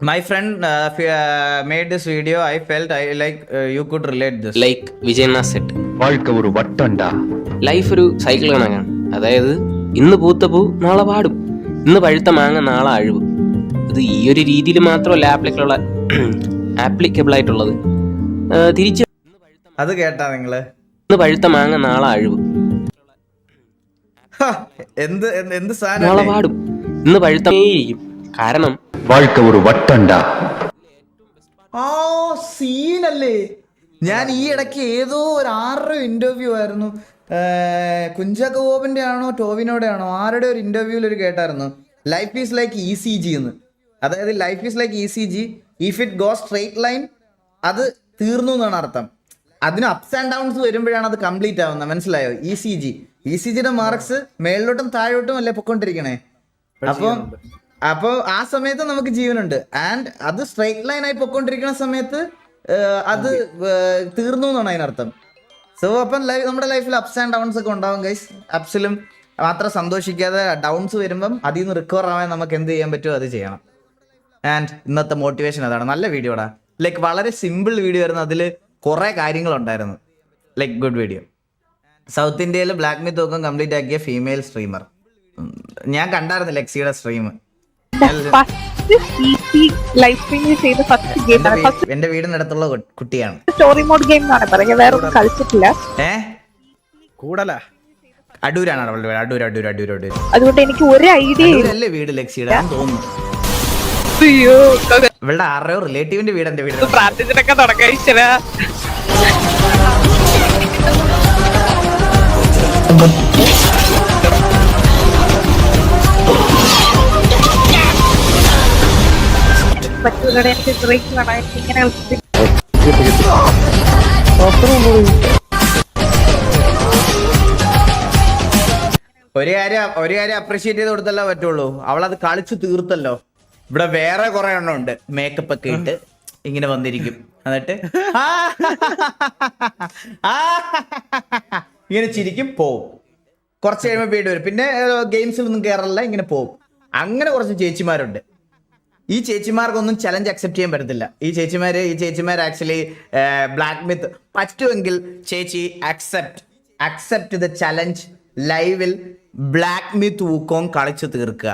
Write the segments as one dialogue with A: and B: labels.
A: My friend made this video. I felt you could relate this.
B: Like Vijayanna set
C: வாழ்க்கை ஒரு வட்டம்டா.
B: Life ഒരു cycle കണക്കാണ്. അതായത് ഇന്ന് പൂത്ത പൂ നാളെ പാടും, ഇന്ന് പഴുത്ത മാങ്ങ നാളെ അഴിവ്. ഇത് ഈ ഒരു രീതിയിൽ മാത്രമല്ല ആപ്ലിക്കബിൾ ആയിട്ടുള്ളത്. തിരിച്ച്
A: അത് കേട്ടാ നിങ്ങള്?
B: ഇന്ന് പഴുത്ത മാങ്ങ നാളെ അഴിവ്,
A: എന്ത് എന്ത്
B: നാളെ പാടും, ഇന്ന് പഴുത്തമേയിരിക്കും. കാരണം
C: வாழ்க்கை ஒரு வட்டம்டா.
A: ആ സീനല്ലേ. ഞാൻ ഈ ഇടയ്ക്ക് ഏതോ ഒരു 6 ഇന്റർവ്യൂ ആയിരുന്നു, കുഞ്ചാക്കോ ബോബന്റെ ആണോ ടോവിനോടെ ആണോ ആരുടെ ഒരു ഇന്റർവ്യൂവിൽ ഒരു കേട്ടായിരുന്നു, ലൈഫ് ഈസ് ലൈക്ക് ECG എന്ന്. അതായത് life is like ECG, if it go straight line അത് തീർന്നു എന്നാണ് അർത്ഥം. അതിന് അപ്സ് ആൻഡ് ഡൗൺസ് വരുമ്പോഴാണ് അത് കംപ്ലീറ്റ് ആവുന്നത്. മനസ്സിലായോ? ECGയുടെ മാർക്സ് മേളിലോട്ടും താഴോട്ടും അല്ലേ പൊക്കോണ്ടിരിക്കണേ. അപ്പോൾ ആ സമയത്ത് നമുക്ക് ജീവനുണ്ട്. ആൻഡ് അത് സ്ട്രെയിറ്റ് ലൈൻ ആയി പൊക്കോണ്ടിരിക്കുന്ന സമയത്ത് അത് തീർന്നു എന്നാണ് അതിനർത്ഥം. സോ അപ്പം നമ്മുടെ ലൈഫിൽ അപ്സ് ആൻഡ് ഡൗൺസ് ഒക്കെ ഉണ്ടാവും ഗൈസ്. അപ്സിലും മാത്രം സന്തോഷിക്കാതെ ഡൗൺസ് വരുമ്പം അതിൽ നിന്ന് റിക്കവർ ആവാൻ നമുക്ക് എന്ത് ചെയ്യാൻ പറ്റുമോ അത് ചെയ്യണം. ആൻഡ് ഇന്നത്തെ മോട്ടിവേഷൻ അതാണ്. നല്ല വീഡിയോടാ, ലൈക്ക് വളരെ സിമ്പിൾ വീഡിയോ ആയിരുന്നു. അതിൽ കുറേ കാര്യങ്ങളുണ്ടായിരുന്നു. Like good video. സൗത്ത് ഇന്ത്യയിൽ ബ്ലാക്ക് മിത്ത് ഒക്കെ കംപ്ലീറ്റ് ആക്കിയ ഫീമെയിൽ സ്ട്രീമർ ഞാൻ കണ്ടായിരുന്നു, ലെക്സിയുടെ സ്ട്രീം. എന്റെ വീടിനടുത്തുള്ള കുട്ടിയാണ്.
D: സ്റ്റോറി മോഡ് ഗെയിം എന്നാണ് പറയുക, വേറെ ഒന്നും കളിച്ചിട്ടില്ല.
A: അടൂരാണ് അവളുടെ വീട്. അടൂർ.
D: അതുകൊണ്ട് എനിക്ക് ഒരു ഐഡിയ
A: അല്ലേ വീട് ലെക്സിയുടെ തോന്നുന്നു. ഇവളുടെ ആരോ റിലേറ്റീവിന്റെ വീട് എന്റെ വീട്.
D: പ്രാർത്ഥിച്ചിട്ടൊക്കെ തുടങ്ങിയ പറ്റുള്ളൂ. എനിക്ക് ബ്രേക്ക് വേണം, എനിക്ക് ഇങ്ങനെ
A: ഒരു കാര്യം അപ്രീഷിയേറ്റ് ചെയ്ത് കൊടുത്തല്ലോ പറ്റുള്ളൂ. അവളത് കളിച്ചു തീർത്തല്ലോ. ഇവിടെ വേറെ കുറെ എണ്ണം ഉണ്ട് മേക്കപ്പ് ഒക്കെ ഇട്ട് ഇങ്ങനെ വന്നിരിക്കും, എന്നിട്ട് ഇങ്ങനെ ചിരിക്കും, പോവും. കുറച്ച് കഴിയുമ്പോൾ വീട് വരും, പിന്നെ ഗെയിംസിൽ ഒന്നും കയറില്ല, ഇങ്ങനെ പോവും. അങ്ങനെ കുറച്ച് ചേച്ചിമാരുണ്ട്. ഈ ചേച്ചിമാർക്കൊന്നും ചലഞ്ച് അക്സെപ്റ്റ് ചെയ്യാൻ പറ്റത്തില്ല. ഈ ചേച്ചിമാർ ആക്ച്വലി ബ്ലാക്ക് മിത്ത് പറ്റുമെങ്കിൽ ചേച്ചി അക്സെപ്റ്റ് ദ ചലഞ്ച്. ലൈവിൽ ബ്ലാക്ക് മിത്ത് ഊക്കോം കളിച്ചു തീർക്കുക.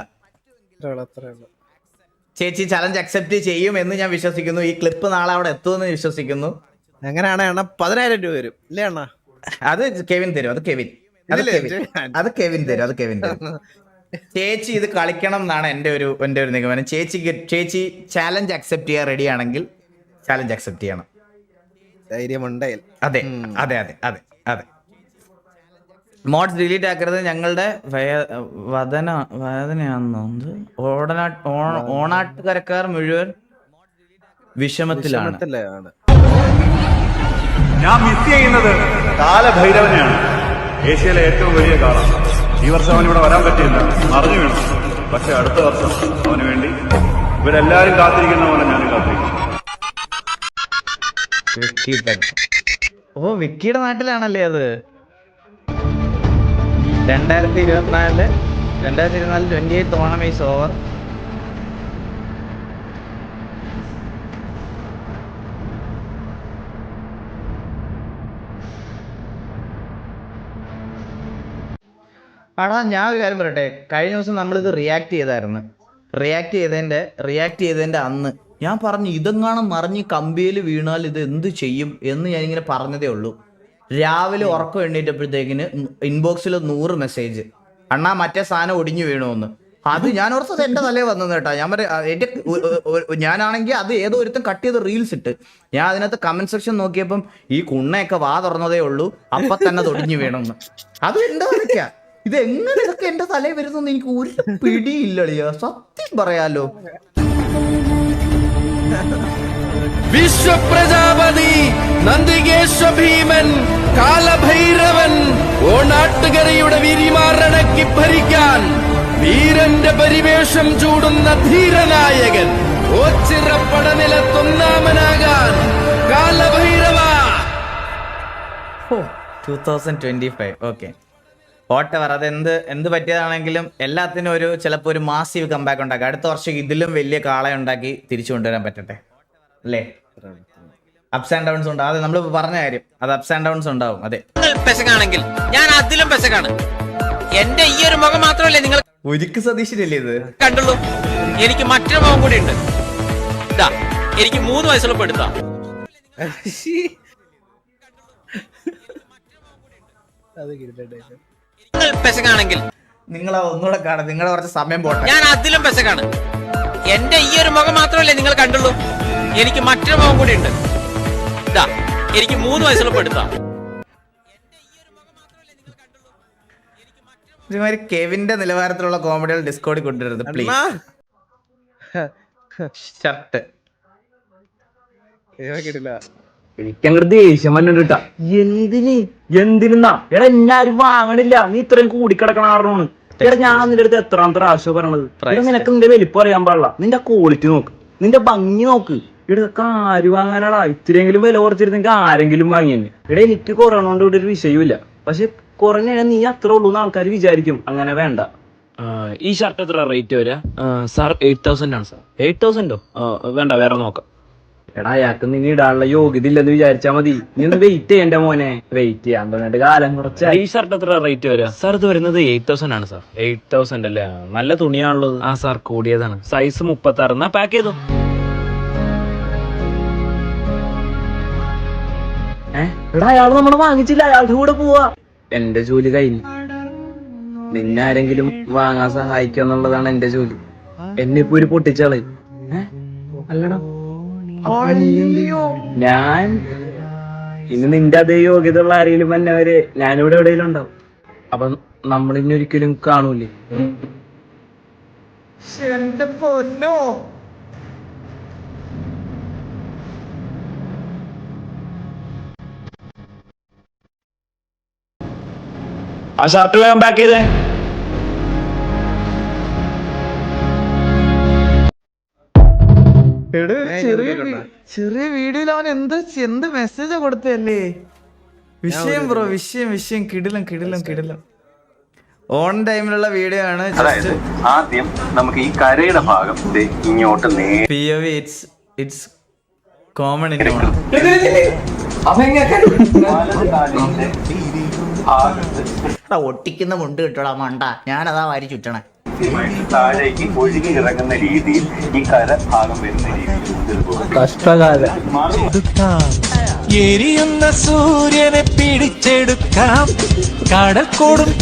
A: ചേച്ചി ചലഞ്ച് അക്സെപ്റ്റ് ചെയ്യും എന്ന് ഞാൻ വിശ്വസിക്കുന്നു. ഈ ക്ലിപ്പ് നാളെ അവിടെ എത്തുമെന്ന് വിശ്വസിക്കുന്നു.
E: എങ്ങനെയാണ് അണ്ണ? 10,000 രൂപ വരും ഇല്ലേ അണ്ണ?
A: അത് കെവിൻ തരും. അത് കെവിൻ തരും. ചേച്ചി ഇത് കളിക്കണം എന്നാണ് എൻ്റെ ഒരു നിഗമനം. ചേച്ചി ചാലഞ്ച് അക്സെപ്റ്റ് ചെയ്യാൻ റെഡി ആണെങ്കിൽ ചാലഞ്ച് അക്സെപ്റ്റ് ചെയ്യണം.
E: ധൈര്യമുണ്ടേ?
A: അതെ. മോഡ്സ് ഡിലീറ്റ് ആക്കരുത്. ഞങ്ങളുടെ വേദനയാണെന്ന് തോന്നുന്നത്. ഓണാട്ടുകരക്കാർ മുഴുവൻ വിഷമത്തിലാണ്.
F: ഞാൻ മിസ് ചെയ്യുന്നത് കാലഭൈരവനെയാണ്. ഏഷ്യയിലെ ഏറ്റവും വലിയ കാലം. ഈ വർഷം അവനിവിടെ വരാൻ പറ്റിയില്ല, മറിഞ്ഞു വീണു. പക്ഷെ അടുത്ത വർഷം അവന് വേണ്ടി ഇവരെല്ലാരും കാത്തിരിക്കുന്ന പോലെ ഞാൻ കാത്തിരിക്കും.
A: വിക്കിയുടെ നാട്ടിലാണല്ലേ അത്? 2024 28 ഓണം ഈസ് ഓവർ. ഞാൻ ഒരു കാര്യം പറയട്ടെ. കഴിഞ്ഞ ദിവസം നമ്മളിത് റിയാക്ട് ചെയ്തായിരുന്നു. റിയാക്ട് ചെയ്തതിൻ്റെ അന്ന് ഞാൻ പറഞ്ഞു, ഇതെങ്ങാനും മറിഞ്ഞ് കമ്പിയിൽ വീണാൽ ഇത് എന്ത് ചെയ്യും എന്ന് ഞാനിങ്ങനെ പറഞ്ഞതേ ഉള്ളൂ. രാവിലെ ഉറക്കം എണ്ണീറ്റപ്പോഴത്തേക്കിന് ഇൻബോക്സിൽ 100 മെസ്സേജ്, അണ്ണാ മറ്റേ സാധനം ഒടിഞ്ഞു വീണോന്ന്. അത് ഞാൻ ഓർത്തത് എൻ്റെ തലേ വന്നത് കേട്ടോ. ഞാനാണെങ്കിൽ അത് ഏതോ ഒരുത്തം കട്ട് ചെയ്ത് റീൽസ് ഇട്ട്, ഞാൻ അതിനകത്ത് കമന്റ് സെക്ഷൻ നോക്കിയപ്പം ഈ കുണ്ണയൊക്കെ വാ തുറന്നതേ ഉള്ളൂ, അപ്പൊ തന്നെ ഒടിഞ്ഞു വീണമെന്ന്. അത് എന്താ വരയ്ക്ക? ഇത് എങ്ങനെ ഇതൊക്കെ എന്റെ തലയിൽ വരുന്നെന്ന് എനിക്ക് ഒരു പിടിയില്ലളിയ, സത്യം പറയാലോ.
G: വിശ്വപ്രജാപതി, നന്ദികേശ ഭീമൻ, കാലഭൈരവൻ, ഓണാട്ടുകരയുടെ വിരിമാറടക്കി ഭരിക്കാൻ വീരന്റെ പരിവേഷം ചൂടുന്ന ധീരനായകൻ, ഓച്ചിറപ്പടനിലത്തൊന്നാമനാകാൻ കാലഭൈരവ.
A: 2025 ഓക്കെ. വോട്ടവർ അത് എന്ത് പറ്റിയതാണെങ്കിലും എല്ലാത്തിനും ഒരു ചിലപ്പോൾ ഒരു മാസീവ് കമ്പാക്ക് ഉണ്ടാക്കി. അടുത്ത വർഷം ഇതിലും വലിയ കാള ഉണ്ടാക്കി തിരിച്ചു കൊണ്ടുവരാൻ പറ്റട്ടെ അല്ലേ? അപ്സ് ആൻഡ് ഡൗൺസ് ഉണ്ടാവും. അത് നമ്മൾ പറഞ്ഞ കാര്യം, അത് അപ്സ് ആൻഡ് ഡൗൺസ് ഉണ്ടാവും. അതെ,
H: പെശകാണെങ്കിൽ ഞാൻ അതിലും പെശകാണ്. എന്റെ ഈ ഒരു മുഖം മാത്രമല്ലേ നിങ്ങൾ
A: ഒരിക്കൽ സതീഷിനല്ലേ ഇത്
H: കണ്ടുള്ളൂ. എനിക്ക് മറ്റൊരു മുഖം കൂടി ഉണ്ട്. ഇതാ എനിക്ക് 3 വയസ്സുള്ള എടുത്താ. നിങ്ങൾ പെശകാണെങ്കിൽ
A: നിങ്ങളെ ഒന്നുകൂടെ കാണാം. നിങ്ങളെ കുറച്ച് സമയം പോട്ടെ.
H: ഞാൻ അതിലും പെശകാണ്. എന്റെ ഈ ഒരു മുഖം മാത്രമല്ലേ നിങ്ങൾ കണ്ടുള്ളൂ. എനിക്ക് മറ്റൊരു മുഖം കൂടി ഉണ്ട്. ഇതാ എനിക്ക് 3 വയസ്സുള്ള എടുത്താ.
A: ഒരുമാതിരി കെവിന്റെ നിലവാരത്തിലുള്ള കോമഡികൾ ഡിസ്കോഡിൽ കൊണ്ടുവരുന്നത് പ്ലീസ്. ഷർട്ട്
I: എനിക്കങ്ങോട്ട് ദേഷ്യം വന്നിട്ടാ. എന്തിനാ എടാ എന്നാരും വാങ്ങണില്ല, നീ ഇത്രയും കൂടിക്കിടക്കണ കാരണമാണ്. എടാ ഞാൻ നിന്റെ അടുത്ത് എത്രാമത്തെ പ്രാവശ്യം പറയണത്, നിനക്ക് നിന്റെ വലിപ്പം അറിയാൻ പാടില്ല. നിന്റെ ക്വാളിറ്റി നോക്ക്, നിന്റെ ഭംഗി നോക്ക്. ഇതൊക്കെ ആര് വാങ്ങാനാടാ? ഇത്തിരിയെങ്കിലും വില കുറച്ചിരുന്നെങ്കിൽ ആരെങ്കിലും വാങ്ങിയെന്നെ. ഇവിടെ എനിക്ക് കുറയണോണ്ട് ഇവിടെ ഒരു വിഷയമില്ല. പക്ഷെ കുറഞ്ഞ നീ അത്ര ഉള്ളൂ എന്ന് ആൾക്കാർ വിചാരിക്കും. അങ്ങനെ വേണ്ട. ഈ ഷർട്ട് എത്ര റേറ്റ് വരാ? സാർ 8000 ആണ് സാർ. 8000ഓ? വേണ്ട, വേറെ നോക്കാം. എടാ അയാൾക്ക് നീ ഇടാനുള്ള യോഗ്യത ഇല്ലെന്ന് വിചാരിച്ചാ മതി. നീ ഒന്ന് വെയിറ്റ് ചെയ്യണ്ട മോനെ. വെയിറ്റ് ചെയ്യാൻ പറഞ്ഞിട്ട് കാലം കുറച്ച്. ഈ ഷർട്ട് എത്ര റേറ്റ് വരാ? സാർ ഇത് വരുന്നത് 8000 ആണ് സാർ. 8000 അല്ലേ? നല്ല തുണിയാണുള്ളത്. ആ സാർ കൂടിയതാണ്. സൈസ് 36. എന്നാ പാക്ക് ചെയ്തോ. എടാ അയാൾ നമ്മള് വാങ്ങിച്ചില്ല, അയാളുടെ കൂടെ പോവാ. എന്റെ ജോലി കഴിഞ്ഞു. നിന്നെ ആരെങ്കിലും വാങ്ങാൻ സഹായിക്കുക എന്നുള്ളതാണ് എന്റെ ജോലി. എന്നെ ഇപ്പൊ ഒരു പൊട്ടിച്ചാളെ. അല്ലടാ ഞാൻ ഇനി നിന്റെ അതേ യോഗ്യത ഉള്ള ആരെങ്കിലും വന്നവരെ ഞാനിവിടെ എവിടെയെങ്കിലും ഉണ്ടാവും. അപ്പൊ നമ്മൾ ഇനി ഒരിക്കലും കാണൂലേ? ആ ഷർട്ട് വേഗം പാക്ക് ചെയ്തേ.
A: ചെറിയ വീഡിയോയിൽ അവൻ എന്ത് മെസ്സേജ് കൊടുത്തല്ലേ? വിഷയം ബ്രോ, വിഷയം കിടിലം. ഓൺ ടൈമിലുള്ള വീഡിയോ ആണ്.
F: ആദ്യം നമുക്ക് ഈ കരയുടെ ഭാഗം ഇങ്ങോട്ട്
A: POV it's common in on. ഒട്ടിക്കുന്ന മുണ്ട് കിട്ടോടാ മണ്ട. ഞാനതാ വാരി ചുറ്റണേ.
F: താഴേക്ക് ഒഴുകി ഇറങ്ങുന്ന രീതിയിൽ ഈ കര ഭാഗം വരുന്ന രീതിയിൽ
I: കഷ്ടകാലം.
G: എരിയുന്ന സൂര്യനെ പിടിച്ചെടുക്കാം, കടൽക്കോടും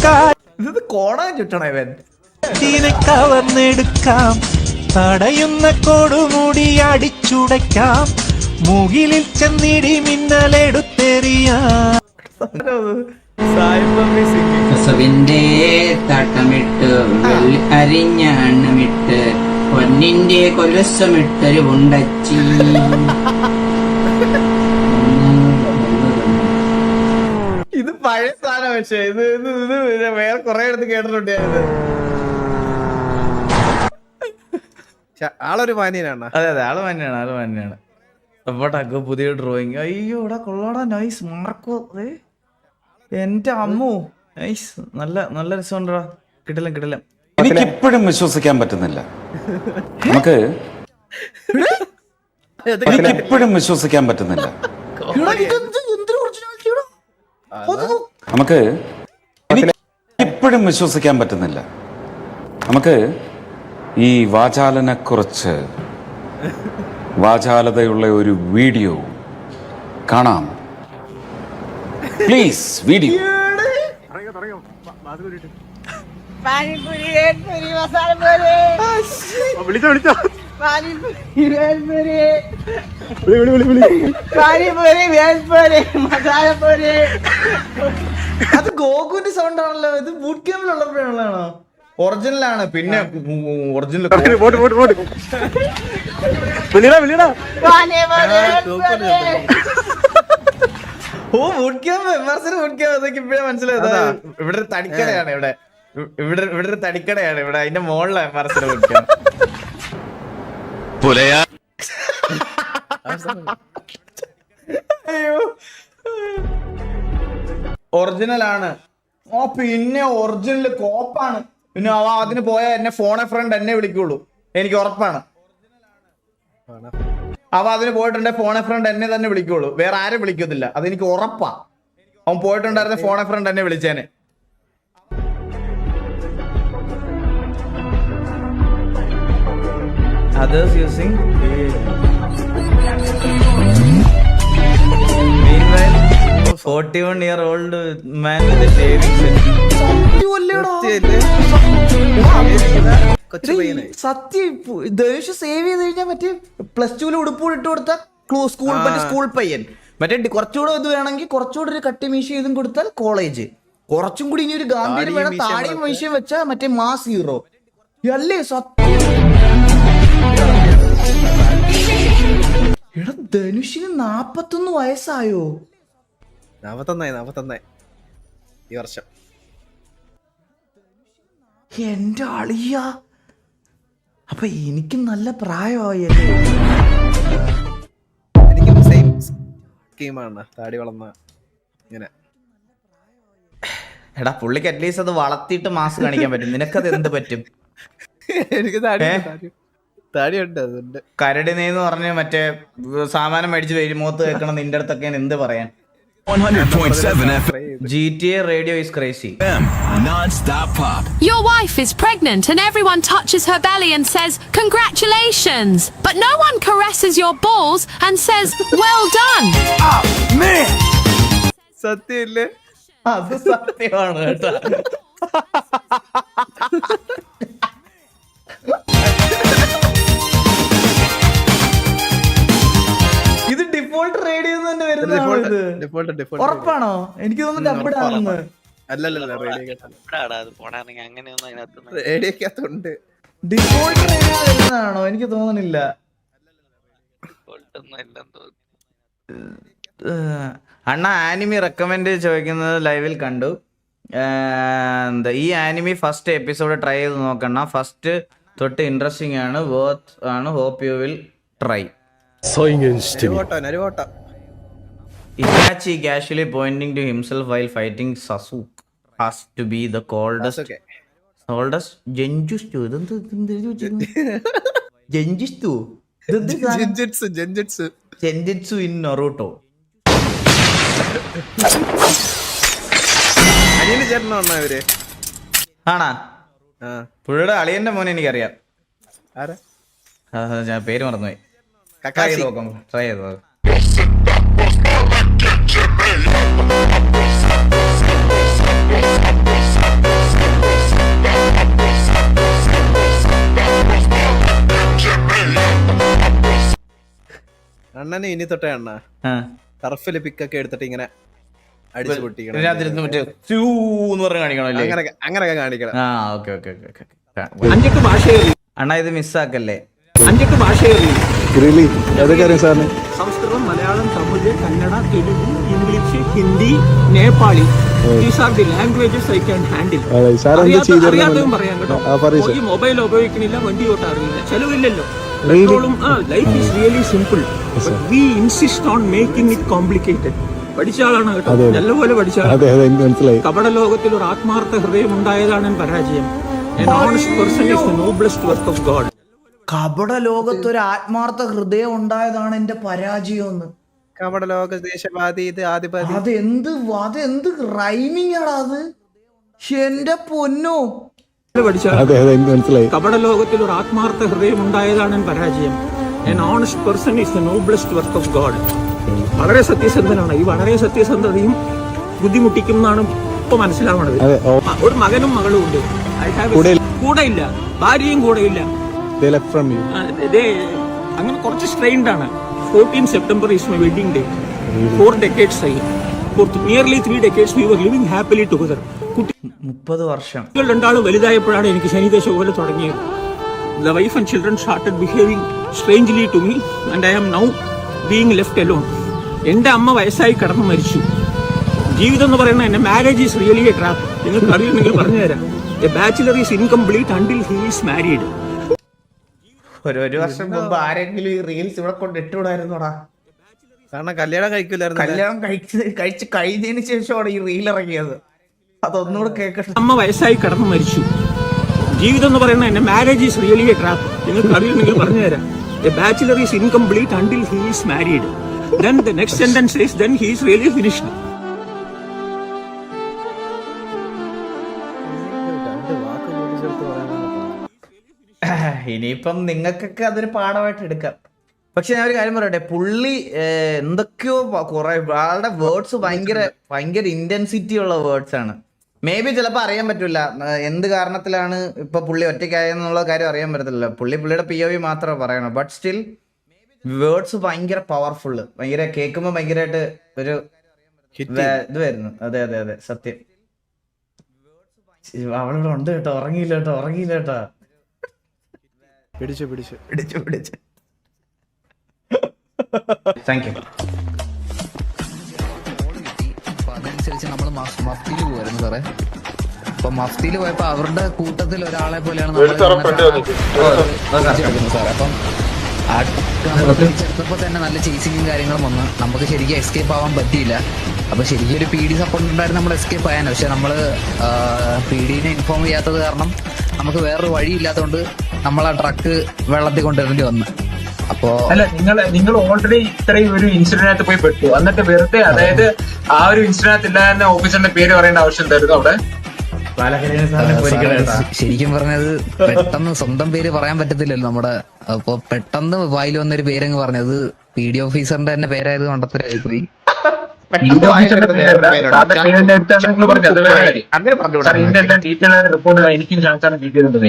A: ഇത് കോണാൻ ചുറ്റണേ ഇവൻ.
G: കാറ്റിനെ കവർന്നെടുക്കാം, തടയുന്ന കൊടുമുടി അടിച്ചുടയ്ക്കാം, മുകിലിൽ ചെന്നിടി മിന്നലെടുത്തെറിയാം.
J: കസവിന്റെ തട്ടമിട്ട് അരിഞ്ഞണ്ണമിട്ട് പൊന്നിന്റെ കൊലസമിട്ടൊരു ഉണ്ടച്ചി.
A: ഇത് പഴയ സാധനം. പക്ഷേ ഇത് വേറെ കൊറേ അടുത്ത് കേട്ടിട്ടുണ്ട് ഞാനിത്.
E: ആളൊരു മാന്യനാണ്.
A: അതെ ആള് മാന്യാണ്. അപ്പോട്ടൊക്കെ പുതിയ ഡ്രോയിങ്. അയ്യോ ഇവിടെ കൊള്ളാടാ. Nice Marco. എന്റെ അമ്മു നൈസ്. നല്ല രസമുണ്ടാ. കിടിലം.
K: എനിക്കിപ്പോഴും വിശ്വസിക്കാൻ പറ്റുന്നില്ല. എനിക്കിപ്പോഴും വിശ്വസിക്കാൻ പറ്റുന്നില്ല. എനിക്കിപ്പോഴും വിശ്വസിക്കാൻ പറ്റുന്നില്ല. നമുക്ക് ഈ വാചാലനെക്കുറിച്ച് വാചാലതയുള്ള ഒരു വീഡിയോ കാണാം. Please video.
A: അത് ഗോകുവിന്റെ സൗണ്ട് ആണല്ലോ. ഇത് ബൂട്ട് ക്യാമ്പിലുള്ളപ്പോഴാണോ? ഒറിജിനലാണ്. പിന്നെ ഒറിജിനൽ ബൂട്ട് ക്യാമ്പ് അതൊക്കെ ഇപ്പഴേ മനസ്സിലായത്. ഇവിടെ ഒരു തടിക്കടയാണ്. ഇവിടെ ഒരു തടിക്കടയാണ്. ഇവിടെ അതിന്റെ മുകളിലെ എംആർസിന്റെ ബൂട്ട് ക്യാമ്പ്. അയ്യോ ഒറിജിനൽ ആണ്. ആ പിന്നെ ഒറിജിനൽ കോപ്പാണ്. പിന്നെ അതിന് പോയാൽ എന്നെ ഫോൺ എ ഫ്രണ്ട് എന്നെ വിളിക്കുള്ളൂ, എനിക്ക് ഉറപ്പാണ്. അതിന് പോയിട്ടുണ്ടെ ഫോൺ എ ഫ്രണ്ട് എന്നെ തന്നെ വിളിക്കുള്ളൂ, വേറെ ആരും വിളിക്കത്തില്ല, അതെനിക്ക് ഉറപ്പാ. അവൻ പോയിട്ടുണ്ടായിരുന്ന ഫോൺ എ ഫ്രണ്ട് എന്നെ വിളിച്ചേനെ. Others using meanwhile 41-year-old man with a shaving set. സത്യം ധനുഷ് സേവ് ചെയ്ത് കഴിഞ്ഞാൽ മറ്റേ +2 ഉടുപ്പ് ഇട്ട് കൊടുത്ത സ്കൂൾ പയ്യൻ. മറ്റേ കുറച്ചുകൂടെ ഇത് വേണമെങ്കിൽ കുറച്ചുകൂടെ ഒരു കട്ടി മീശ ഇതും കൊടുത്താൽ കോളേജ്. കുറച്ചും കൂടി ഇനി ഒരു ഗാംഭീര്യം വേണം, താടിയും മീശയും വെച്ചാൽ മറ്റേ മാസ് ഹീറോ അല്ലേ? സത്യം. എടാ ധനുഷിന് 41 വയസ്സായോ?
E: 41 ഈ വർഷം.
A: എന്റെ അളിയ, അപ്പൊ എനിക്ക് നല്ല പ്രായമായല്ലേ?
E: എനിക്കും സെയിം സ്കീമാണ്, താടി വളർന്ന ഇങ്ങനെ.
A: എടാ പുള്ളിക്ക് അറ്റ്ലീസ്റ്റ് അത് വളർത്തിയിട്ട് മാസ് കാണിക്കാൻ പറ്റും, നിനക്കത് എന്ത് പറ്റും?
E: എനിക്ക് താടിയുണ്ട്, അതുണ്ട്.
A: കരടിനെന്ന് പറഞ്ഞ് മറ്റേ സാമാനം മേടിച്ച് വരും മുഖത്ത് വെക്കണം, നിന്റെ അടുത്തൊക്കെ എന്ത് പറയാൻ?
L: 100.7 FM.
A: GTA radio is crazy.
L: Non-stop pop.
M: Your wife is pregnant and everyone touches her belly and says, "Congratulations." But no one caresses your balls and says, "Well done."
L: Oh, man.
E: സത്യല്ലേ?
A: അത് സത്യമാണ് കേട്ടോ. ഇത് default radio തന്നെ വരുന്നത് ഉറപ്പാണോ? എനിക്ക് തോന്നുന്നു ഡബ്ബിടാണെന്ന്.
E: റേഡിയോക്കകത്തുണ്ട്.
A: Default radio വരുന്നതാണോ? എനിക്ക് തോന്നുന്നില്ല. അണ്ണ ആനിമി റെക്കമെൻഡ് ചോദിക്കുന്നത് ലൈവിൽ കണ്ടു. എന്താ ഈ ആനിമി ഫസ്റ്റ് എപ്പിസോഡ് ട്രൈ ചെയ്ത് നോക്കണ. ഫസ്റ്റ് തൊട്ട് ഇൻട്രസ്റ്റിംഗ് ആണ്, വർത്ത് ആണ്. Hope you will try. Itachi casually pointing to himself while fighting Sasuke has to be the coldest Genjutsu. Genjutsu in Naruto.
E: അനിയന് ചേട്ടനോ ഇവര്?
A: ആണാ? പുള്ളിയുടെ അളിയന്റെ മോനെ എനിക്കറിയാം.
E: ആരാ?
A: ഞാൻ പേര് മറന്നുപോയി.
E: കക്കാശി.
A: ട്രൈ ചെയ്ത് നോക്കാം.
E: അണ്ണന് ഇനി തൊട്ടേ അണ്ണ ടർഫില് പിക്കൊക്കെ എടുത്തിട്ട് ഇങ്ങനെ അടിച്ചു പൊട്ടിക്കണം, അങ്ങനൊക്കെ കാണിക്കണം.
A: അണ്ണാ ഇത് മിസ്സാക്കല്ലേ?
N: 5 ഭാഷ Sanskrit, Malayalam, Tamil, Kannada, Telugu, English, Hindi, Nepali. These are the languages I can handle. അറിയാത്തതും പറയാൻ കേട്ടോ. ഈ മൊബൈൽ ഉപയോഗിക്കണില്ല, വണ്ടി ഓട്ടാറില്ല, ചെലവില്ലല്ലോ, പെട്രോളും. Life is really simple. We insist on making it complicated. പഠിച്ച ആളാണ് കേട്ടോ, നല്ലപോലെ പഠിച്ച ആളാണ്. കപട ലോകത്തിൽ ഒരു ആത്മാർത്ഥ ഹൃദയം ഉണ്ടായതാണ് പരാജയം. An honest person is the noblest work of God.
A: കപട ലോകത്തൊരു ആത്മാർത്ഥ ഹൃദയം ഉണ്ടായതാണ് എന്റെ പരാജയം.
E: കപട ലോക ദേശവാദി, ഇത് ആധിപത്യം.
A: അതെന്ത് റൈമിംഗ് ആടാ അത്, എന്റെ പൊന്നോ.
N: കപട ലോകത്തിൽ ഒരു ആത്മാർത്ഥ ഹൃദയം ഉണ്ടായതാണ് പരാജയം. An honest person is the noblest work of God. വളരെ സത്യസന്ധനാണ്. ഈ വളരെ സത്യസന്ധതയും ബുദ്ധിമുട്ടിക്കും എന്നാണ് ഇപ്പൊ മനസ്സിലാവണത്. ഒരു മകനും മകളും ഉണ്ട്. കൂടെ ഇല്ല, ഭാര്യയും കൂടെ ഇല്ല. അങ്ങനെ കുറച്ച് സ്ട്രെയിൻഡ് ആണ്. 14 September is my wedding day. 4 decades ആയി. For nearly 3 decades we were living happily together.
A: 30 വർഷം.
N: രണ്ടാളും വലുതായപ്പോഴാണ് എനിക്ക് ശനിദശ പോലെ തുടങ്ങിയത്. The wife and children started behaving strangely to me and I am now being left alone. എന്റെ അമ്മ വയസ്സായി കടന്നു മരിച്ചു. ജീവിതം എന്ന് പറയുന്നത് എന്റെ marriage is really A trap. നിങ്ങൾക്ക് അറിയുമെങ്കിൽ പറഞ്ഞു തരാം. A bachelor is incomplete until he is married.
A: ഒരു വർഷം മുമ്പ് ആരെങ്കിലും ഈ റീൽസ് ഇവിടെ കൊണ്ട് ഇട്ടുകൂടായിരുന്നോടാ?
E: കാരണം കല്യാണം കഴിക്കില്ലായിരുന്നു.
A: കല്യാണം കഴിച്ച് കഴിഞ്ഞതിന് ശേഷമാണ് ഈ റീൽ ഇറങ്ങിയത്. അതൊന്നുകൂടെ കേൾക്കട്ടെ.
N: അമ്മ വയസ്സായി കിടന്ന് മരിച്ചു. ജീവിതം എന്ന് പറയുന്നത് എന്നെ marriage is really A trap. നിങ്ങൾക്ക് അറിയണമെങ്കിൽ പറഞ്ഞു തരാം. A bachelor is incomplete until he is married. Then the next sentence is then he is really finished.
A: ഇനിയിപ്പം നിങ്ങൾക്കൊക്കെ അതൊരു പാഠമായിട്ട് എടുക്കാം. പക്ഷെ ഞാൻ ഒരു കാര്യം പറയട്ടെ, പുള്ളി എന്തൊക്കെയോ കുറെ ആളുടെ വേർഡ്സ് ഭയങ്കര ഇന്റൻസിറ്റി ഉള്ള വേർഡ്സ് ആണ്. മേ ബി ചിലപ്പോൾ അറിയാൻ പറ്റില്ല എന്ത് കാരണത്തിലാണ് ഇപ്പൊ പുള്ളി ഒറ്റയ്ക്കായെന്നുള്ള കാര്യം അറിയാൻ പറ്റത്തില്ല. പുള്ളിയുടെ POV മാത്രമേ പറയണം. ബട്ട് സ്റ്റിൽ വേർഡ്സ് ഭയങ്കര പവർഫുള്ള്, ഭയങ്കര കേൾക്കുമ്പോൾ ഭയങ്കരമായിട്ട് ഒരു ഇത് വരുന്നു. അതെ അതെ അതെ സത്യം. അവളിവിടെ ഉണ്ട് കേട്ടോ, ഉറങ്ങിയില്ല കേട്ടോ. പിടിച്ചു. Thank you.
J: അതനുസരിച്ച് നമ്മൾ മഫ്തിയിൽ പോയിരുന്നു സാറേ. അപ്പൊ മഫ്തിയിൽ പോയപ്പോ അവരുടെ കൂട്ടത്തിൽ ഒരാളെ പോലെയാണ് സാറേ. അപ്പം ചെറുപ്പോ തന്നെ നല്ല ചേസിങ്ങും കാര്യങ്ങളും വന്ന് നമുക്ക് ശരിക്കും എസ്കേപ്പ് ആവാൻ പറ്റിയില്ല. അപ്പൊ ശരിക്കും ഒരു PD സപ്പോർട്ട് ഉണ്ടായിരുന്നു നമ്മൾ എസ്കേപ്പ് ആയാൻ. പക്ഷെ നമ്മള് PDനെ ഇൻഫോം ചെയ്യാത്തത് കാരണം നമുക്ക് വേറൊരു വഴി ഇല്ലാത്തതുകൊണ്ട് നമ്മൾ ആ ട്രക്ക് വെള്ളത്തിൽ കൊണ്ടുവരേണ്ടി വന്നു. അപ്പോ
N: അല്ല, നിങ്ങൾ ഓൾറെഡി ഇത്രയും ഒരു ഇൻസിഡന്റിനകത്ത് പോയി പെട്ടു. എന്നിട്ട് വെറുതെ, അതായത് ആ ഒരു ഇൻസിഡന്റ് ഇല്ലാതെ ഓഫീസറിന്റെ പേര് പറയേണ്ട ആവശ്യം എന്തായിരുന്നു അവിടെ?
J: ശരിക്കും പറഞ്ഞത് പെട്ടെന്ന് സ്വന്തം പേര് പറയാൻ പറ്റത്തില്ലല്ലോ നമ്മുടെ. അപ്പൊ പെട്ടെന്ന് വായിൽ വന്നൊരു പേരങ്ങ് പറഞ്ഞത് PD ഓഫീസറിന്റെ തന്നെ പേരായത് കൊണ്ടത്തരായി പോയി.
N: എനിക്കും ചാൻസാണ് കിട്ടിയിരുന്നത്.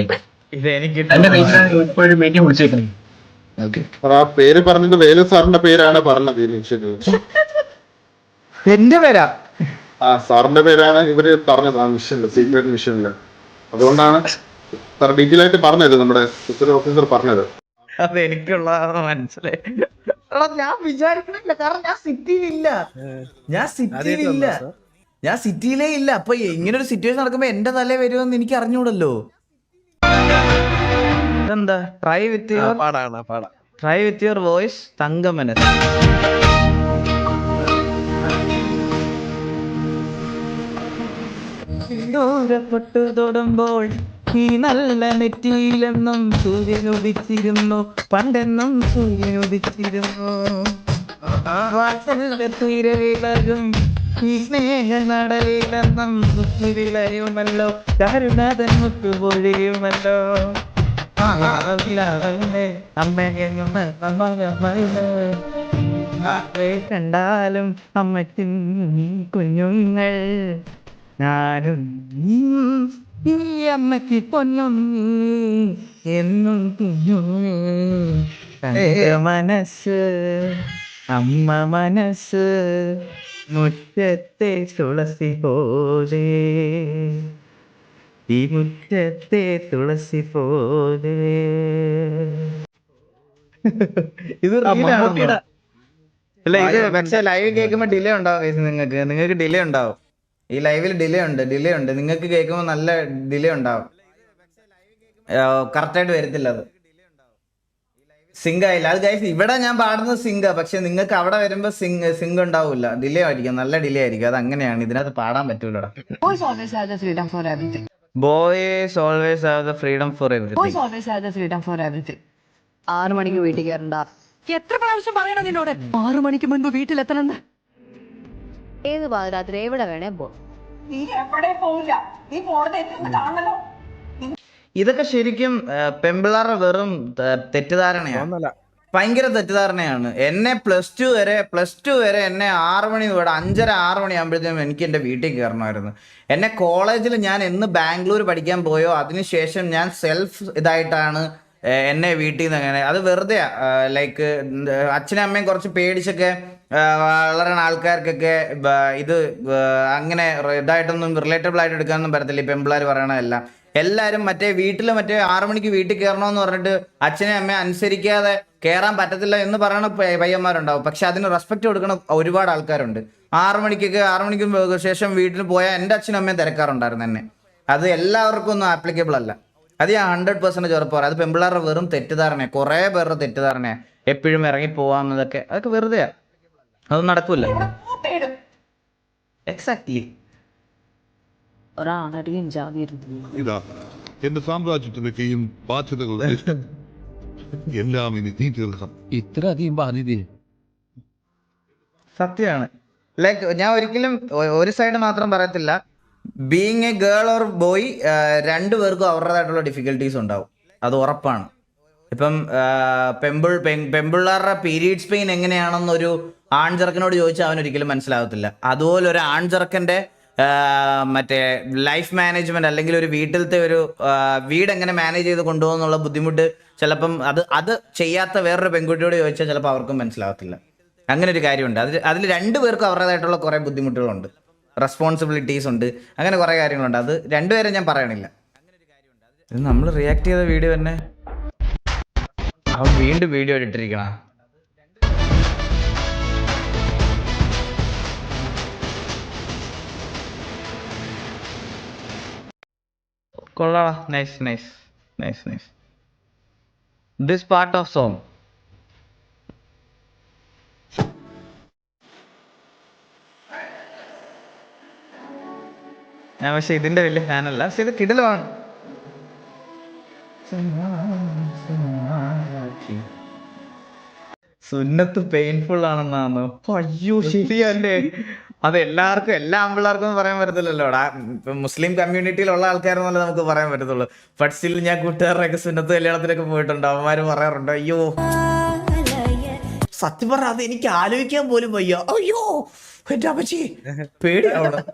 N: ഇപ്പോഴും മീറ്റിംഗ് വിളിച്ചേക്കണേ.
F: ആ പേര് പറഞ്ഞത് വേലു സാറിന്റെ പേരാണ് പറഞ്ഞത്.
A: എന്റെ പേരാ?
F: ആ സാറിന്റെ പേരാണ് ഇവര് പറഞ്ഞത് ആ മിഷനില്, സീക്രട്ട് മിഷനില്. അതുകൊണ്ടാണ് സാർ ഡീറ്റെയിൽ ആയിട്ട് പറഞ്ഞത്, നമ്മുടെ ഓഫീസർ പറഞ്ഞത്.
A: അത് എനിക്കുള്ള മനസ്സിലായി. ഞാൻ വിചാരിക്കണില്ല, കാരണം ഞാൻ സിറ്റിയിലേ ഇല്ല. അപ്പൊ ഇങ്ങനെ ഒരു സിറ്റുവേഷൻ നടക്കുമ്പോ എന്റെ തലേ വരുമെന്ന് എനിക്ക് അറിഞ്ഞൂടല്ലോ. എന്താ ട്രൈ വിത്ത് യുവർ വോയിസ് തങ്കമനസ്. ദൂരപ്പെട്ടു തൊടുമ്പോൾ ഈ നല്ല നെറ്റിയിലെന്നും സൂര്യനുദിച്ചിരുന്നു, പണ്ടെന്നും സൂര്യനുദിച്ചിരുന്നു. തീരവിളകും ഈ സ്നേഹ നടയിലെന്നും വിളയുമല്ലോ, കരുണാതൻ മുട്ടുപൊഴിയുമല്ലോ. കണ്ടാലും അമ്മയ്ക്കും കുഞ്ഞുങ്ങൾ, ഞാനും ഈ അമ്മയ്ക്ക് പൊന്നും എന്നും കുഞ്ഞു. മനസ്സ് അമ്മ മനസ്സ് മുറ്റത്തെ തുളസി പോലെ, ഈ മുറ്റത്തെ തുളസി പോലെ. ഇത് അല്ല, ഇത് പക്ഷെ ലൈവ് കേൾക്കുമ്പോ ഡിലേ ഉണ്ടാവും. നിങ്ങൾക്ക് ഡിലേ ഉണ്ടാവും. ഈ ലൈവിൽ ഡിലേ ഉണ്ട്. നിങ്ങൾക്ക് കേൾക്കുമ്പോൾ നല്ല ഡിലേ ഉണ്ടാവും. കറക്റ്റായിട്ട് വരത്തില്ല, അത് സിങ്ക് ആയില്ല. അത് ഗൈസ് ഇവിടെ ഞാൻ പാടുന്നത് സിങ്കാ, പക്ഷെ നിങ്ങൾക്ക് അവിടെ വരുമ്പോ സിങ്ക് ഉണ്ടാവില്ല, ഡിലേ ആയിരിക്കും, നല്ല ഡിലേ ആയിരിക്കും. അത് അങ്ങനെയാണ്, ഇതിനകത്ത് പാടാൻ പറ്റൂലടാ. Boys always have the freedom for everything. Boys always have the freedom for everything.
O: 6 മണിക്ക് വീട്ടിൽ കയറണ്ട. എത്ര പ്രാവശ്യം പറയണം നിന്നോട് 6 മണിക്ക് മുൻപ് വീട്ടിലെത്തണമെന്ന്? ഏത് പാതിരാത്രി എവിടെ വേണേ പോ.
A: ഇതൊക്കെ ശരിക്കും പെമ്പിള്ളാരുടെ വെറും തെറ്റിദ്ധാരണയാണ്, ഭയങ്കര തെറ്റിദ്ധാരണയാണ്. എന്നെ പ്ലസ് ടു വരെ എന്നെ 6 മണി തൊട്ട് 5:30-6 മണിയാകുമ്പോഴത്തേക്കും എനിക്ക് എൻ്റെ വീട്ടിൽ കയറണമായിരുന്നു. എന്നെ കോളേജിൽ ഞാൻ എന്ന് ബാംഗ്ലൂർ പഠിക്കാൻ പോയോ അതിനുശേഷം ഞാൻ സെൽഫ് ഇതായിട്ടാണ് എന്നെ വീട്ടിൽ നിന്ന്. അങ്ങനെ അത് വെറുതെ ലൈക്ക് അച്ഛനും അമ്മയും കുറച്ച് പേടിച്ചൊക്കെ വളരണ ആൾക്കാർക്കൊക്കെ ഇത് അങ്ങനെ ഇതായിട്ടൊന്നും റിലേറ്റബിൾ ആയിട്ട് എടുക്കാനൊന്നും പറ്റത്തില്ല. ഈ പെമ്പിള്ളാർ പറയണതെല്ലാം എല്ലാവരും വീട്ടിൽ 6 മണിക്ക് വീട്ടിൽ കയറണമെന്ന് പറഞ്ഞിട്ട് അച്ഛനെ അമ്മയെ അനുസരിക്കാതെ കയറാൻ പറ്റത്തില്ല എന്ന് പറയുന്ന പയ്യന്മാരുണ്ടാവും. പക്ഷെ അതിന് റെസ്പെക്ട് കൊടുക്കുന്ന ഒരുപാട് ആൾക്കാരുണ്ട്. 6 മണിക്ക് ശേഷം വീട്ടിൽ പോയാൽ എൻ്റെ അച്ഛനും അമ്മയും തിരക്കാറുണ്ടായിരുന്നു എന്നെ. അത് എല്ലാവർക്കും ഒന്നും ആപ്ലിക്കബിൾ അല്ല. അത് ഞാൻ 100% ഉറപ്പ് പറയാം. അത് പെമ്പിള്ളാരുടെ വെറും തെറ്റിദ്ധാരണയാണ്, കുറേ പേരുടെ തെറ്റിദ്ധാരണയാണ്. എപ്പോഴും ഇറങ്ങി പോവാന്നതൊക്കെ അതൊക്കെ വെറുതെയാ, അതൊന്നും നടക്കൂല. എക്സാക്ട്ലി.
O: ഒരാണടിയും ജാതിയിരുന്നു.
F: ഇതാ എന്റെ സാമ്രാജ്യത്തിന്റെ കീഴും ബാധ്യതകൾ എല്ലാം ഇനി നീ തീർക്കാം.
J: ഇത്ര അധികം ബാധ്യത
A: സത്യമാണ്. ലൈക്ക് ഞാൻ ഒരിക്കലും ഒരു സൈഡ് മാത്രം പറയത്തില്ല. Being A girl or boy രണ്ടുപേർക്കും അവരുടേതായിട്ടുള്ള ഡിഫിക്കൽട്ടീസ് ഉണ്ടാവും, അത് ഉറപ്പാണ്. ഇപ്പം പെമ്പിള്ളാരുടെ പീരീഡ്സ് പെയിൻ എങ്ങനെയാണെന്നൊരു ആൺചെറുക്കനോട് ചോദിച്ചാൽ അവനൊരിക്കലും മനസ്സിലാകത്തില്ല. അതുപോലെ ഒരു ആൺചെറുക്കൻ്റെ മറ്റേ ലൈഫ് മാനേജ്മെന്റ് അല്ലെങ്കിൽ ഒരു വീട്ടിലത്തെ ഒരു വീട് എങ്ങനെ മാനേജ് ചെയ്ത് കൊണ്ടുപോകുന്നുള്ള ബുദ്ധിമുട്ട് ചിലപ്പം അത് ചെയ്യാത്ത വേറൊരു പെൺകുട്ടിയോട് ചോദിച്ചാൽ ചിലപ്പോൾ അവർക്കും മനസ്സിലാകത്തില്ല. അങ്ങനെ ഒരു കാര്യമുണ്ട്. അതിൽ രണ്ടുപേർക്കും അവരുടേതായിട്ടുള്ള കുറേ ബുദ്ധിമുട്ടുകളുണ്ട്, റെസ്പോൺസിബിലിറ്റീസ് ഉണ്ട്, അങ്ങനെ കുറേ കാര്യങ്ങളുണ്ട്. അത് രണ്ടുപേരും ഞാൻ പറയണില്ല. ഇത് നമ്മൾ റിയാക്ട് ചെയ്ത വീഡിയോ തന്നെ അവൻ വീണ്ടും വീഡിയോ ഇട്ടിരിക്കണ. കൊള്ളാം. Nice nice nice nice. This part of song ഞാൻ പക്ഷെ ഇതിന്റെ വലിയ ഫാനല്ല, പക്ഷെ ഇത് കിടലാണ്. സുന്നത്ത് പെയിൻഫുൾ ആണെന്നാണ്. അയ്യോ ശരിയല്ലേ, അത് എല്ലാവർക്കും എല്ലാ ആമ്പിള്ളേർക്കും പറയാൻ പറ്റത്തില്ലല്ലോ. ഇപ്പൊ മുസ്ലിം കമ്മ്യൂണിറ്റിയിലുള്ള ആൾക്കാരെന്നല്ലേ നമുക്ക് പറയാൻ പറ്റത്തുള്ളൂ. ബട്ട് സ്റ്റിൽ ഞാൻ കൂട്ടുകാരുടെയൊക്കെ സുന്നത്ത് കല്യാണത്തിനൊക്കെ പോയിട്ടുണ്ട്. അവന്മാര് പറയാറുണ്ട് അയ്യോ സത്യം പറഞ്ഞ അത് എനിക്ക് ആലോചിക്കാൻ പോലും വയ്യ. അയ്യോ എന്റെ അമ്മച്ചി പേടിയാവണം.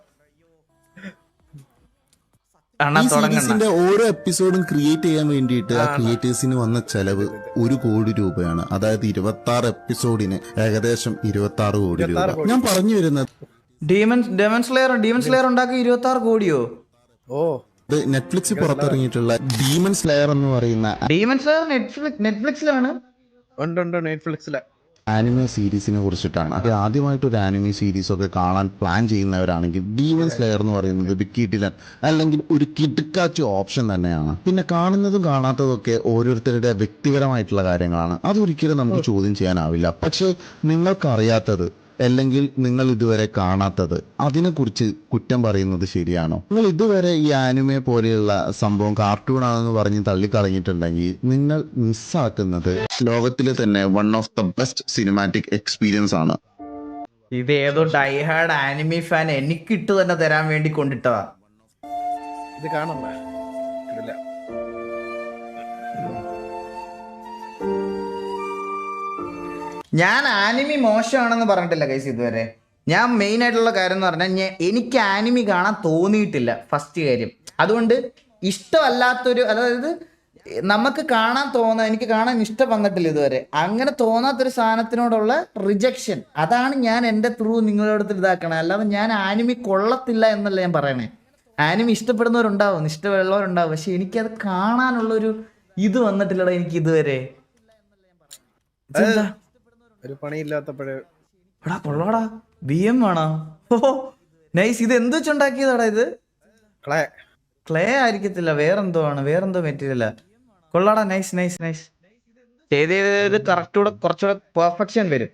P: സീരീസിന്റെ ഓരോ എപ്പിസോഡും ക്രിയേറ്റ് ചെയ്യാൻ വേണ്ടിയിട്ട് ആ ക്രിയേറ്റേഴ്സിന് വന്ന ചെലവ് 1 കോടി രൂപയാണ്. അതായത് 26 എപ്പിസോഡിന് ഏകദേശം 26 കോടി രൂപ. ഞാൻ പറഞ്ഞു വരുന്നത്
A: ഡീമൺ സ്ലെയർ ഉണ്ടാക്കി 26 കോടിയോ?
P: ഇത് നെറ്റ്ഫ്ലിക്സ് പുറത്തിറങ്ങിയിട്ടുള്ള ഡീമൺ സ്ലെയർ എന്ന് പറയുന്ന
A: നെറ്റ്ഫ്ലിക്സിലാണ്
E: നെറ്റ്ഫ്ലിക്സിലെ
P: ആനിമെ സീരീസിനെ കുറിച്ചിട്ടാണ്. ആദ്യമായിട്ട് ഒരു ആനിമെ സീരീസ് ഒക്കെ കാണാൻ പ്ലാൻ ചെയ്യുന്നവരാണെങ്കിൽ ഡീമൺ സ്ലെയർ എന്ന് പറയുന്നത് വിക്കിഡിലൻ അല്ലെങ്കിൽ ഒരു കിടുക്കാച്ച ഓപ്ഷൻ തന്നെയാണ്. പിന്നെ കാണുന്നതും കാണാത്തതും ഒക്കെ ഓരോരുത്തരുടെ വ്യക്തിപരമായിട്ടുള്ള കാര്യങ്ങളാണ്. അതൊരിക്കലും നമുക്ക് ചോദ്യം ചെയ്യാനാവില്ല. പക്ഷെ നിങ്ങൾക്കറിയാത്തത് അല്ലെങ്കിൽ നിങ്ങൾ ഇതുവരെ കാണാത്തത് അതിനെക്കുറിച്ച് കുറ്റം പറയുന്നത് ശരിയാണോ? നിങ്ങൾ ഇതുവരെ ഈ ആനിമെ പോലെയുള്ള സംഭവം കാർട്ടൂണാണെന്ന് പറഞ്ഞ് തള്ളിക്കളഞ്ഞിട്ടുണ്ടെങ്കിൽ നിങ്ങൾ മിസ്സാക്കുന്നത് ലോകത്തിലെ തന്നെ one of the best cinematic experience ആണ്.
A: ഇത് ഏതോ ഡൈഹാർഡ് ആനിമി ഫാൻ എനിക്കിട്ട് തന്നെ തരാൻ വേണ്ടി കൊണ്ടിട്ടതാ.
E: ഇത് കാണണ്ട.
A: ഞാൻ ആനിമി മോശമാണെന്ന് പറഞ്ഞിട്ടില്ല ഗൈസ് ഇതുവരെ. ഞാൻ മെയിൻ ആയിട്ടുള്ള കാര്യം എന്ന് പറഞ്ഞാൽ എനിക്ക് ആനിമി കാണാൻ തോന്നിയിട്ടില്ല, ഫസ്റ്റ് കാര്യം. അതുകൊണ്ട് ഇഷ്ടമല്ലാത്തൊരു, അതായത് നമുക്ക് എനിക്ക് കാണാൻ ഇഷ്ടം വന്നിട്ടില്ല ഇതുവരെ. അങ്ങനെ തോന്നാത്തൊരു സാധനത്തിനോടുള്ള റിജക്ഷൻ, അതാണ് ഞാൻ എൻ്റെ ത്രൂ നിങ്ങളോടത്ത് ഇതാക്കണേ. അല്ലാതെ ഞാൻ ആനിമി കൊള്ളത്തില്ല എന്നല്ല ഞാൻ പറയണേ. ആനിമി ഇഷ്ടപ്പെടുന്നവരുണ്ടാവും, ഇഷ്ടമുള്ളവരുണ്ടാവും, പക്ഷെ എനിക്കത് കാണാനുള്ളൊരു ഇത് വന്നിട്ടില്ലടാ എനിക്ക് ഇതുവരെ.
E: ഒരു പണിയില്ലാത്തപ്പോഴേ
A: കൊള്ളാടാ. BM ആണോ? ഓ നൈസ്. ഇത് എന്ത് വെച്ചുണ്ടാക്കിയതാടാ? ഇത് ക്ലേ ആയിരിക്കത്തില്ല, വേറെന്തോ ആണ്, വേറെന്തോ മെറ്റീരിയലാ. കൊള്ളാടാ. Nice nice nice. ചെയ്ത് കറക്റ്റൂടെ കുറച്ചുകൂടെ പെർഫെക്ഷൻ വരും.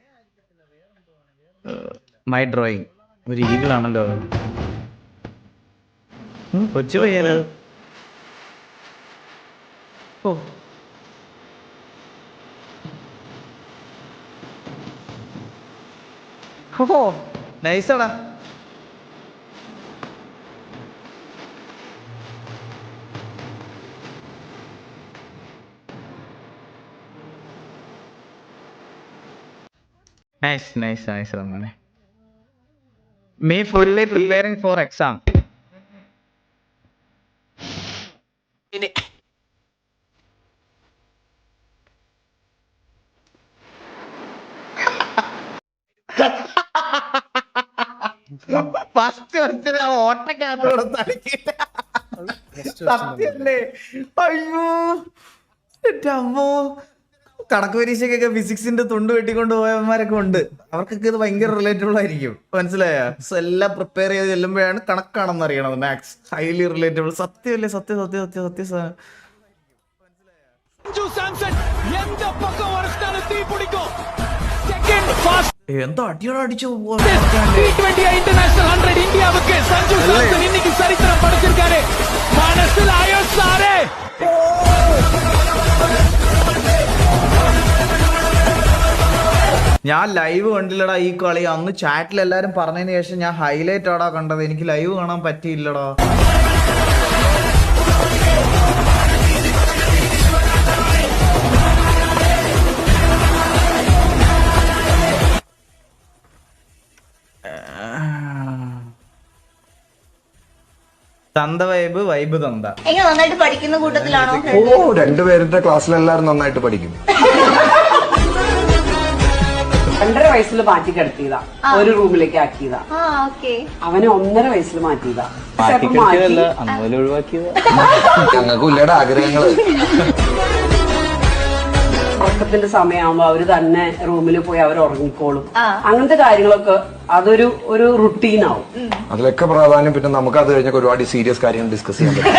A: മൈ ഡ്രോയിങ് ഒരു ഈഗിളാണല്ലോ. കൊച്ചു പയ്യന്. ഓ ഓ നൈസടാ. നൈസ് റമനെ. Me fully preparing for exam. First ഓട്ടക്കകത്തോടെ തളിക്കില്ല. സത്യല്ലേ? അയ്യോ അമ്മോ. കണക്ക് പരീക്ഷയ്ക്കൊക്കെ ഫിസിക്സിന്റെ തുണ്ട് വെട്ടിക്കൊണ്ട് പോയവന്മാരൊക്കെ ഉണ്ട്. അവർക്കൊക്കെ ഇത് ഭയങ്കര റിലേറ്റബിൾ ആയിരിക്കും, മനസ്സിലായോ? എല്ലാം പ്രിപ്പയർ ചെയ്ത് ചെല്ലുമ്പോഴാണ് കണക്കാണെന്ന് അറിയണത്. Maths highly relatable. സത്യമല്ലേ? സത്യം. എന്തോ അടിയോടെ അടിച്ചു
N: ഇന്റർനാഷണൽ 100 ഇന്ത്യക്ക് സഞ്ജു സാംസൺ இன்னைக்கு சரித்திரம் படைச்சிருக்காரு. മനസ്സിൽ ആയോ സാറേ?
A: ഞാൻ ലൈവ് കണ്ടില്ലടാ ഈ കളി. അന്ന് ചാറ്റിൽ എല്ലാരും പറഞ്ഞതിന് ശേഷം ഞാൻ ഹൈലൈറ്റ് ആടാ കണ്ടത്. എനിക്ക് ലൈവ് കാണാൻ പറ്റിയില്ലടാ. തന്ത വൈബ് തന്ത.
O: നന്നായിട്ട് പഠിക്കുന്ന കൂട്ടത്തിലാണോ?
Q: രണ്ടുപേരുടെ ക്ലാസ്സിലെല്ലാരും നന്നായിട്ട് പഠിക്കും.
R: 2.5 വയസ്സിൽ മാറ്റി കിടത്തിയതാ, ഒരു റൂമിലേക്ക് ആക്കിയതാ. അവനെ 1.5 വയസ്സിൽ മാറ്റിയതാ.
Q: ഞങ്ങൾക്കും ഇല്ലയുടെ ആഗ്രഹങ്ങള്.
R: ഉറക്കത്തിന്റെ സമയമാകുമ്പോ അവര് തന്നെ റൂമിൽ പോയി അവർ ഉറങ്ങിക്കോളും. അങ്ങനത്തെ കാര്യങ്ങളൊക്കെ അതൊരു റുട്ടീനാവും.
Q: അതിലൊക്കെ പ്രാധാന്യം പിന്നെ നമുക്ക് അത് കഴിഞ്ഞ ഒരുപാട് സീരിയസ് കാര്യങ്ങൾ ഡിസ്കസ് ചെയ്യാൻ പറ്റും.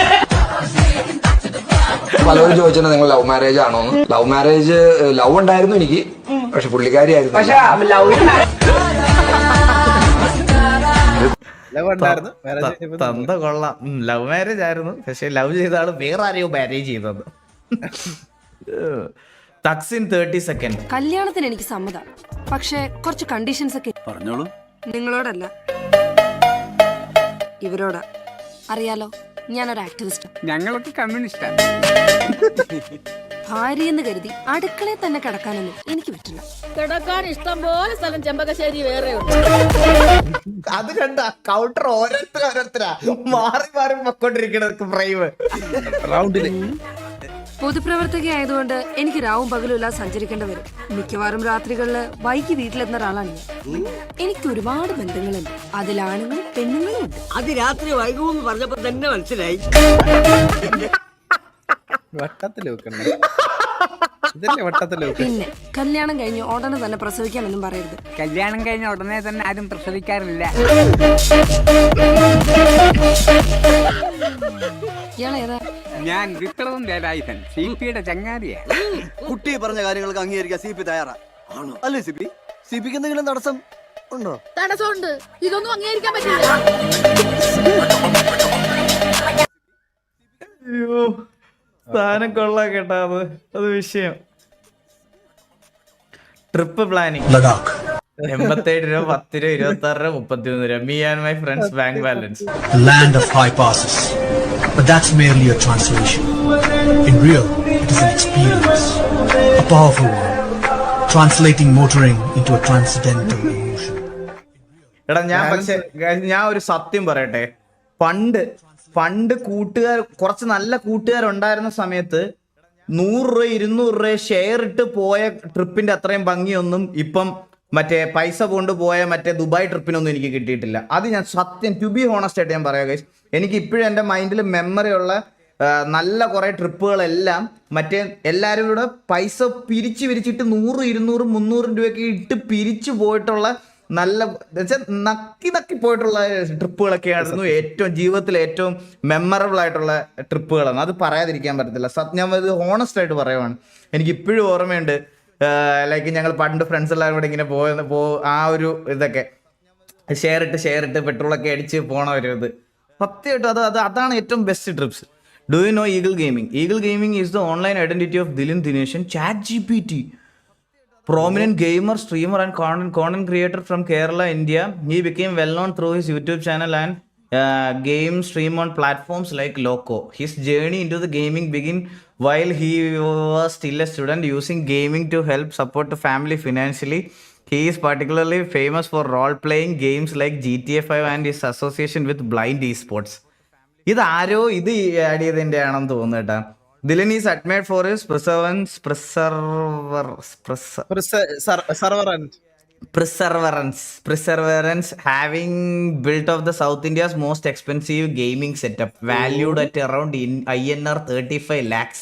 Q: പലരും ചോദിച്ചാൽ നിങ്ങൾ ലവ് മാരേജ് ആണോ? ലവ് മാരേജ് ലവ് ഉണ്ടായിരുന്നു എനിക്ക്, പക്ഷെ പുള്ളിക്കാരിയായിരുന്നു.
R: പക്ഷെ
A: തന്ത കൊള്ളാം. ലവ് മാരേജ് ആയിരുന്നു, പക്ഷെ ലവ് ചെയ്ത ആള് വേറെ ആരെയോ മാരേജ് ചെയ്തത്. Thaksin 30 second.
O: കല്യാണത്തിന് എനിക്ക് സമ്മതം, പക്ഷെ കുറച്ച് കണ്ടീഷൻസ് ഒക്കെ.
L: പറഞ്ഞോളൂ.
O: നിങ്ങളോടല്ല, ഇവരോടാ. അറിയാലോ, ഞാനൊരു ആക്ടിവിസ്റ്റ്.
N: ഞങ്ങളൊക്കെ കമ്മ്യൂണിസ്റ്റാണ്.
O: ഭാര്യയെന്ന് കരുതി അടുക്കളയിൽ തന്നെ കിടക്കാനൊന്നും എനിക്ക് പറ്റില്ല.
M: കിടക്കാൻ ഇഷ്ടം പോലെ സ്ഥലം ചെമ്പകശ്ശേരി വേറെ ഉണ്ട്.
A: അത് കണ്ട കൗണ്ടർ ഓരോരുത്തരാ മാറി പൊക്കോണ്ടിരിക്കണ ഫ്രെയിം റൗണ്ടില്.
O: പൊതുപ്രവർത്തക ആയതുകൊണ്ട് എനിക്ക് രാവും പകലും എല്ലാം സഞ്ചരിക്കേണ്ടി വരും. മിക്കവാറും രാത്രികളില് വൈകി വീട്ടിലെത്തുന്ന ഒരാളാണ് ഞാൻ. എനിക്ക് ഒരുപാട് ബന്ധങ്ങളുണ്ട്, അതിലാണുങ്ങളും പെണ്ണുങ്ങളും ഉണ്ട്.
N: അത് രാത്രി വൈകുമെന്ന് പറഞ്ഞപ്പോ തന്നെ മനസ്സിലായി.
O: പിന്നെ കല്യാണം കഴിഞ്ഞ് ഉടനെ തന്നെ പ്രസവിക്കാമെന്നും പറയരുത്.
N: കല്യാണം കഴിഞ്ഞ ഉടനെ തന്നെ ആരും പ്രസവിക്കാറില്ല.
O: ഇയാളേതാ?
N: ഞാൻ വിപ്ലവം വേലായുധൻ, CP-യുടെ ചങ്ങാതിയാ.
Q: കുട്ടി പറഞ്ഞ കാര്യങ്ങൾക്ക് അംഗീകരിക്കാൻ CP തയ്യാറാ ആണോ? അല്ലേ CP-ക്ക് എന്തെങ്കിലും തടസ്സം ഉണ്ടോ?
M: തടസ്സമുണ്ട്, ഇതൊന്നും അംഗീകരിക്കാൻ പറ്റില്ല.
A: അയ്യോ, സാധനം കൊള്ളാം കേട്ടാ. അത് വിഷയം. ട്രിപ്പ് പ്ലാനിങ് 87 രൂപ, 10 രൂപ, 26 രൂപ, 33 രൂപ. Me and my friends bank balance.
G: The land of high passes. But that's merely a translation. In real, it is an experience. A powerful one. Translating motoring into a transcendental emotion.
A: എടാ ഞാൻ ഒരു സത്യം പറയട്ടെ. പണ്ട് കുറച്ച് നല്ല കൂട്ടുകാരുണ്ടായിരുന്ന സമയത്ത് 100 രൂപ 200 രൂപ ഷെയർ ഇട്ട് പോയ ട്രിപ്പിന്റെ അത്രയും ഭംഗിയൊന്നും ഇപ്പം മറ്റേ പൈസ കൊണ്ടുപോയ മറ്റേ ദുബായ് ട്രിപ്പിനൊന്നും എനിക്ക് കിട്ടിയിട്ടില്ല. അത് ഞാൻ സത്യം ടു ബി ഹോണസ്റ്റ് ആയിട്ട് ഞാൻ പറയാം ഗൈസ്. എനിക്ക് ഇപ്പോഴും എൻ്റെ മൈൻഡിൽ മെമ്മറി ഉള്ള നല്ല കുറേ ട്രിപ്പുകളെല്ലാം മറ്റേ എല്ലാവരും കൂടെ പൈസ പിരിച്ചിട്ട് 100 200 300 രൂപയൊക്കെ ഇട്ട് പിരിച്ചു പോയിട്ടുള്ള നല്ല നക്കി പോയിട്ടുള്ള ട്രിപ്പുകളൊക്കെ ആയിരുന്നു ജീവിതത്തിലെ ഏറ്റവും മെമ്മറബിൾ ആയിട്ടുള്ള ട്രിപ്പുകളാണ്. അത് പറയാതിരിക്കാൻ പറ്റത്തില്ല. ഞാൻ ഇത് ഹോണസ്റ്റ് ആയിട്ട് പറയുവാണ്. എനിക്ക് ഇപ്പോഴും ഓർമ്മയുണ്ട്. ലൈക്ക് ഞങ്ങൾ പണ്ട് ഫ്രണ്ട്സ് എല്ലാവരും കൂടെ ഇങ്ങനെ ആ ഒരു ഇതൊക്കെ ഷെയർ ഇട്ട് പെട്രോളൊക്കെ അടിച്ച് പോണ ഒരു ഇത് സത്യമായിട്ടും അതാണ് ഏറ്റവും best TRIPS. Do you know eagle gaming? Eagle gaming is the online identity of Dilin Dineshan, ChatGPT. Prominent gamer, streamer and content creator from Kerala, India. He became well known through his YouTube channel and game stream on platforms like Loco. His journey into the gaming began while he was still a student, using gaming to help support the family financially. He is particularly famous for role-playing games like GTA 5 and his association with Blind Esports. ഇത് ആരോ ഇത് add ചെയ്തതിൻ്റെ ആണെന്ന് തോന്നുന്നു കേട്ടാ. Dylan is admired for his perseverance, having built of the South India's most expensive gaming setup, valued at around INR 35 lakhs.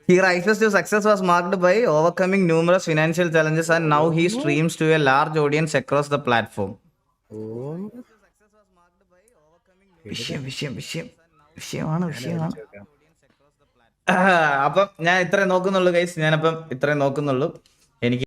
A: His rise to success was marked by overcoming numerous financial challenges, and now he streams to a large audience across the platform. വിഷയമാണ്. അപ്പം ഞാൻ ഇത്രയും നോക്കുന്നുള്ളൂ guys. ഞാനപ്പം ഇത്രയും നോക്കുന്നുള്ളൂ. എനിക്ക്